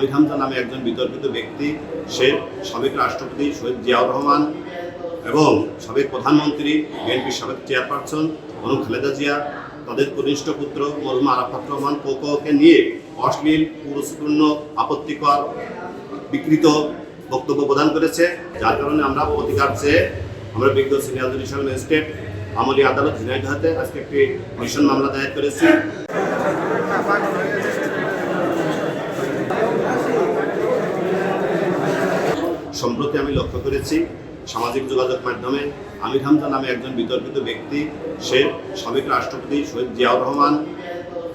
আমির হামজা নামে একজন বিতর্কিত ব্যক্তি, সে সাবেক রাষ্ট্রপতি শহীদ জিয়াউর রহমান এবং সাবেক প্রধানমন্ত্রী, বিএনপির সাবেক চেয়ারপারসন মরহুম খালেদা জিয়া, তাদের কনিষ্ঠ পুত্র মরহুম আরাফাত রহমান কোকোকে নিয়ে অশ্লীল, পুরুষপূর্ণ, আপত্তিকর, বিকৃত বক্তব্য প্রদান করেছে, যার কারণে আমরা প্রতিকার চেয়ে আমরা বিজ্ঞ সিনিয়র জুডিশিয়াল ম্যাজিস্ট্রেট আমলি আদালত ঝিনাইদহতে আজকে একটি মিশন মামলা দায়ের করেছি। সম্প্রতি আমি লক্ষ্য করেছি সামাজিক যোগাযোগ মাধ্যমে আমির হামজা নামে একজন বিতর্কিত ব্যক্তি, সে সাবেক রাষ্ট্রপতি শহীদ জিয়াউর রহমান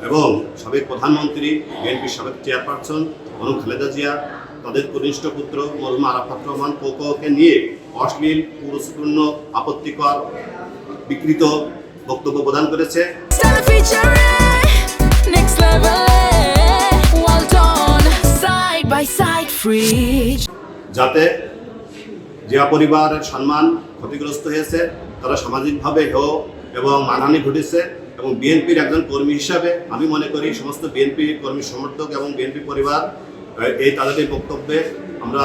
এবং সাবেক প্রধানমন্ত্রী, বিএনপির সাবেক চেয়ারপারসন মরহুম খালেদা জিয়া, তাদের কনিষ্ঠ পুত্র মরহুম আরাফাত রহমান কোকোকে নিয়ে অশ্লীল, পুরুষপূর্ণ, আপত্তিকর, বিকৃত বক্তব্য প্রদান করেছে। যাতে জিয়া পরিবারের সম্মান ক্ষতিগ্রস্ত হয়েছে, তারা সামাজিকভাবে হেয় এবং মানহানি ঘটেছে এবং বিএনপির একজন কর্মী হিসাবে আমি মনে করি সমস্ত বিএনপি কর্মী সমর্থক এবং বিএনপি পরিবার তাদের এই বক্তব্যে আমরা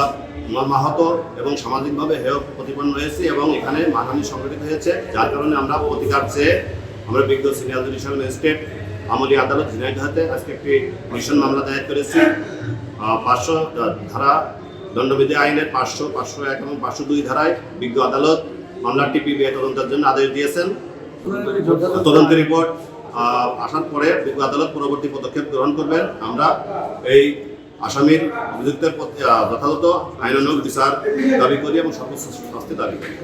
মর্মাহত এবং সামাজিকভাবে হেয় প্রতিপন্ন হয়েছি এবং এখানে মানহানি সংঘটিত হয়েছে, যার কারণে আমরা প্রতিকার চেয়ে আমরা বিজ্ঞ সিনিয়র জুডিশিয়াল ম্যাজিস্ট্রেট আমলি আদালত ঝিনাইদহতে আজকে একটি মিশন মামলা দায়ের করেছি। 500 ধারা দণ্ডবিধি আইনের 500, 501 এবং 502 ধারায় বিজ্ঞ আদালত মামলাটি পিবিআই তদন্তের জন্য আদেশ দিয়েছেন। তদন্ত রিপোর্ট আসার পরে বিজ্ঞ আদালত পরবর্তী পদক্ষেপ গ্রহণ করবেন। আমরা এই আসামির অভিযুক্তের যথাযথ আইনানুগ বিচার দাবি করি এবং সর্বোচ্চ শাস্তি দাবি করি।